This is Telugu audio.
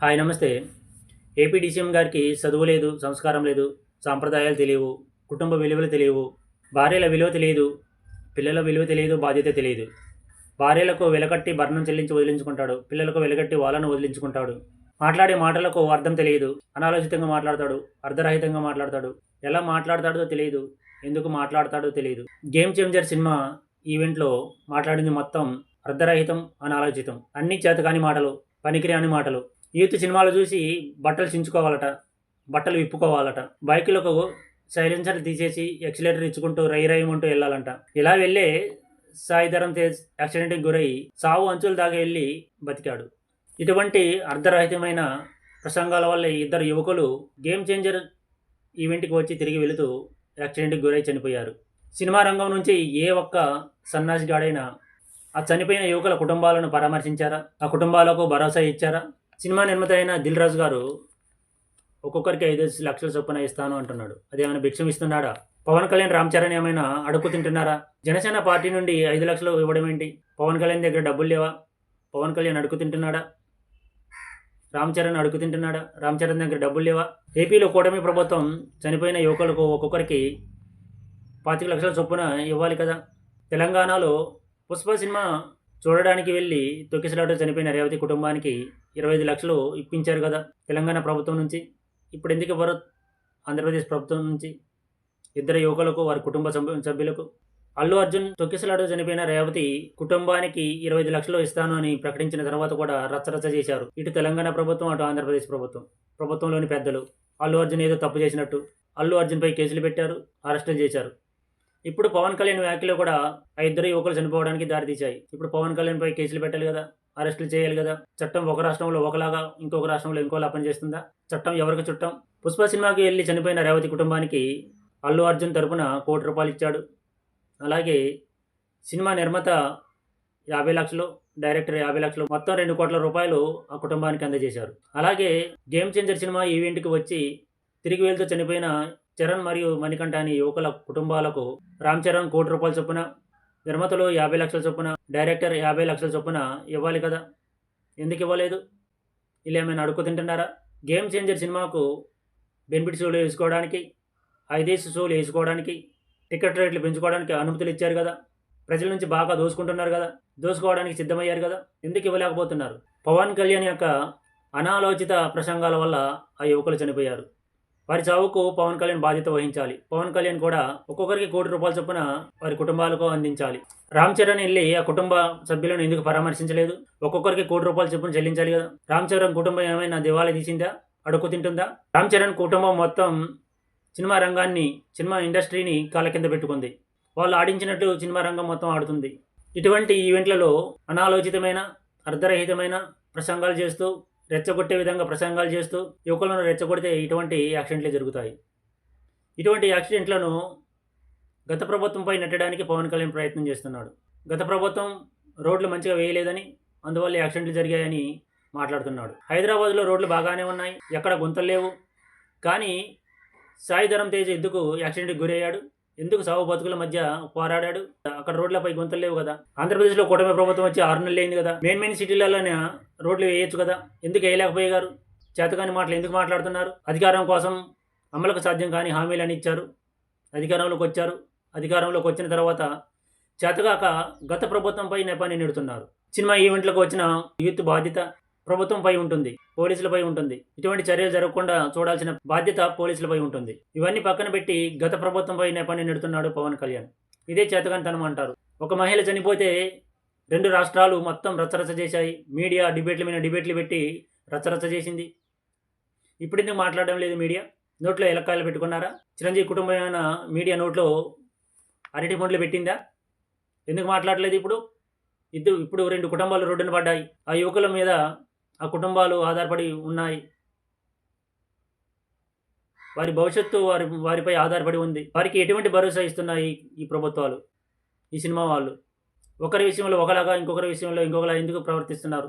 హాయ్ నమస్తే. ఏపీ డీసీఎం గారికి చదువు లేదు, సంస్కారం లేదు, సాంప్రదాయాలు తెలియవు, కుటుంబ విలువలు తెలియవు, భార్యల విలువ తెలియదు, పిల్లల విలువ తెలియదు, బాధ్యత తెలియదు. భార్యలకు వెలకట్టి భరణం చెల్లించి వదిలించుకుంటాడు, పిల్లలకు వెలకట్టి వాళ్ళను వదిలించుకుంటాడు. మాట్లాడే మాటలకు అర్థం తెలియదు, అనాలోచితంగా మాట్లాడతాడు, అర్ధరహితంగా మాట్లాడతాడు, ఎలా మాట్లాడతాడో తెలియదు, ఎందుకు మాట్లాడతాడో తెలియదు. గేమ్ చేంజర్ సినిమా ఈవెంట్లో మాట్లాడింది మొత్తం అర్ధరహితం, అనాలోచితం, అన్ని చేతకాని మాటలు, పనికిరాని మాటలు. యూత్ సినిమాలు చూసి బట్టలు చించుకోవాలట, బట్టలు విప్పుకోవాలట, బైకులకు సైలెన్సర్ తీసేసి ఎక్సిలేటర్ ఇచ్చుకుంటూ రైమంటూ వెళ్ళాలంట. ఇలా వెళ్ళే సాయిధరం తేజ్ యాక్సిడెంట్కి గురై సావు అంచులు దాకా వెళ్ళి బతికాడు. ఇటువంటి అర్ధరహితమైన ప్రసంగాల వల్ల ఇద్దరు యువకులు గేమ్ చేంజర్ ఈవెంట్కి వచ్చి తిరిగి వెళుతూ యాక్సిడెంట్కి గురై చనిపోయారు. సినిమా రంగం నుంచి ఏ ఒక్క సన్నాసిగాడైనా ఆ చనిపోయిన యువకుల కుటుంబాలను పరామర్శించారా? ఆ కుటుంబాలకు భరోసా ఇచ్చారా? సినిమా నిర్మాత అయిన దిల్ రాజు గారు ఒక్కొక్కరికి 5 లక్షల చొప్పున ఇస్తాను అంటున్నాడు. అదేమైనా భిక్షం ఇస్తున్నాడా? పవన్ కళ్యాణ్, రామ్ చరణ్ ఏమైనా అడుక్కు తింటున్నారా? జనసేన పార్టీ నుండి 5 లక్షలు ఇవ్వడం ఏంటి? పవన్ కళ్యాణ్ దగ్గర డబ్బులు లేవా? పవన్ కళ్యాణ్ అడుక్కు తింటున్నాడా? రామ్ చరణ్ అడుక్కు తింటున్నాడా? రామ్ చరణ్ దగ్గర డబ్బులు లేవా? ఏపీలో కూటమి ప్రభుత్వం చనిపోయిన యువకులకు ఒక్కొక్కరికి 25 లక్షల చొప్పున ఇవ్వాలి కదా. తెలంగాణలో పుష్ప సినిమా చూడడానికి వెళ్ళి తొక్కిసలాట చనిపోయిన రేవతి కుటుంబానికి 25 లక్షలు ఇప్పించారు కదా తెలంగాణ ప్రభుత్వం నుంచి. ఇప్పుడు ఎందుకు ఇవ్వరు ఆంధ్రప్రదేశ్ ప్రభుత్వం నుంచి? ఇద్దరు యువకులకు, వారి కుటుంబ సభ్యులకు. అల్లు అర్జున్ తొక్కిసలాట చనిపోయిన రేవతి కుటుంబానికి 25 లక్షలు ఇస్తాను అని ప్రకటించిన తర్వాత కూడా రచ్చరచ్చ చేశారు. ఇటు తెలంగాణ ప్రభుత్వం, అటు ఆంధ్రప్రదేశ్ ప్రభుత్వంలోని పెద్దలు. అల్లు అర్జున్ ఏదో తప్పు చేసినట్టు అల్లు అర్జున్పై కేసులు పెట్టారు, అరెస్టులు చేశారు. ఇప్పుడు పవన్ కళ్యాణ్ వ్యాఖ్యలు కూడా ఆ ఇద్దరు యువకులు చనిపోవడానికి దారితీశాయి. ఇప్పుడు పవన్ కళ్యాణ్పై కేసులు పెట్టాలి కదా, అరెస్టులు చేయాలి కదా. చట్టం ఒక రాష్ట్రంలో ఒకలాగా, ఇంకొక రాష్ట్రంలో ఇంకోలా పనిచేస్తుందా? చట్టం ఎవరికి చుట్టం? పుష్ప సినిమాకి వెళ్ళి చనిపోయిన రేవతి కుటుంబానికి అల్లు అర్జున్ తరపున ₹1 కోటి ఇచ్చాడు. అలాగే సినిమా నిర్మాత 50 లక్షలు, డైరెక్టర్ 50 లక్షలు, మొత్తం ₹2 కోట్ల ఆ కుటుంబానికి అందజేశారు. అలాగే గేమ్ చేంజర్ సినిమా ఈవెంట్కి వచ్చి తిరిగి వెళ్తూ చనిపోయిన చరణ్ మరియు మణికంఠ అనే యువకుల కుటుంబాలకు రామ్ చరణ్ ₹1 కోటి చొప్పున, నిర్మాతలు 50 లక్షల చొప్పున, డైరెక్టర్ 50 లక్షల చొప్పున ఇవ్వాలి కదా. ఎందుకు ఇవ్వలేదు? వీళ్ళు ఏమైనా అడుక్కు తింటున్నారా? గేమ్ చేంజర్ సినిమాకు బెనిఫిట్ షోలు వేసుకోవడానికి, 5 షోలు వేసుకోవడానికి, టికెట్ రేట్లు పెంచుకోవడానికి అనుమతులు ఇచ్చారు కదా. ప్రజల నుంచి బాగా దోసుకుంటున్నారు కదా, దోసుకోవడానికి సిద్ధమయ్యారు కదా. ఎందుకు ఇవ్వలేకపోతున్నారు? పవన్ కళ్యాణ్ యొక్క అనాలోచిత ప్రసంగాల వల్ల ఆ యువకులు చనిపోయారు. వారి చావుకు పవన్ కళ్యాణ్ బాధ్యత వహించాలి. పవన్ కళ్యాణ్ కూడా ఒక్కొక్కరికి ₹1 కోటి చొప్పున వారి కుటుంబాలకు అందించాలి. రామ్ చరణ్ వెళ్ళి ఆ కుటుంబ సభ్యులను ఎందుకు పరామర్శించలేదు? ఒక్కొక్కరికి ₹1 చొప్పున చెల్లించాలి కదా. రామ్ చరణ్ కుటుంబం ఏమైనా దివాళీ తీసిందా? అడుక్కు తింటుందా? రామ్ చరణ్ కుటుంబం మొత్తం సినిమా రంగాన్ని, సినిమా ఇండస్ట్రీని కాళ్ళ కింద పెట్టుకుంది. వాళ్ళు ఆడించినట్టు సినిమా రంగం మొత్తం ఆడుతుంది. ఇటువంటి ఈవెంట్లలో అనాలోచితమైన, అర్ధరహితమైన ప్రసంగాలు చేస్తూ, రెచ్చగొట్టే విధంగా ప్రసంగాలు చేస్తూ యువకులను రెచ్చగొడితే ఇటువంటి యాక్సిడెంట్లే జరుగుతాయి. ఇటువంటి యాక్సిడెంట్లను గత ప్రభుత్వంపై నెట్టడానికి పవన్ కళ్యాణ్ ప్రయత్నం చేస్తున్నాడు. గత ప్రభుత్వం రోడ్లు మంచిగా వేయలేదని, అందువల్ల యాక్సిడెంట్లు జరిగాయని మాట్లాడుతున్నాడు. హైదరాబాద్లో రోడ్లు బాగానే ఉన్నాయి, ఎక్కడ గుంతలు లేవు. కానీ సాయిధరం తేజ్ ఎందుకు యాక్సిడెంట్కి గురయ్యాడు? ఎందుకు సావు బతుకుల మధ్య పోరాడాడు? అక్కడ రోడ్లపై గుంతలు లేవు కదా. ఆంధ్రప్రదేశ్లో కూటమి ప్రభుత్వం వచ్చి 6 నెలలు అయింది కదా. మెయిన్ సిటీలలోనే రోడ్లు వేయచ్చు కదా. ఎందుకు వేయలేకపోయారు? చేతకాని మాటలు ఎందుకు మాట్లాడుతున్నారు? అధికారం కోసం అమలుకు సాధ్యం కాని హామీలని ఇచ్చారు, అధికారంలోకి వచ్చారు. అధికారంలోకి వచ్చిన తర్వాత చేతగాక గత ప్రభుత్వంపై నెపాన్ని నెడుతున్నారు. సినిమా ఈవెంట్లకు వచ్చిన యూత్ బాధ్యత ప్రభుత్వంపై ఉంటుంది, పోలీసులపై ఉంటుంది. ఇటువంటి చర్యలు జరగకుండా చూడాల్సిన బాధ్యత పోలీసులపై ఉంటుంది. ఇవన్నీ పక్కన పెట్టి గత ప్రభుత్వంపై నెపాన్ని నెడుతున్నాడు పవన్ కళ్యాణ్. ఇదే చేతకానితనం అంటారు. ఒక మహిళ చనిపోతే 2 రాష్ట్రాలు మొత్తం రచ్చరచ్చ చేశాయి. మీడియా డిబేట్ల మీద డిబేట్లు పెట్టి రచ్చరచ్చ చేసింది. ఇప్పుడు ఎందుకు మాట్లాడడం లేదు మీడియా? నోట్లో ఎలక్కాయలు పెట్టుకున్నారా? చిరంజీవి కుటుంబం ఏమైనా మీడియా నోట్లో అరటి పండ్లు పెట్టిందా? ఎందుకు మాట్లాడలేదు? ఇప్పుడు 2 కుటుంబాలు రోడ్డున పడ్డాయి. ఆ యువకుల మీద ఆ కుటుంబాలు ఆధారపడి ఉన్నాయి. వారి భవిష్యత్తు వారిపై ఆధారపడి ఉంది. వారికి ఎటువంటి భరోసా ఇస్తున్నాయి ఈ ప్రభుత్వాలు, ఈ సినిమా వాళ్ళు? ఒకరి విషయంలో ఒకలాగా, ఇంకొకరి విషయంలో ఇంకొకలా ఎందుకు ప్రవర్తిస్తున్నారు?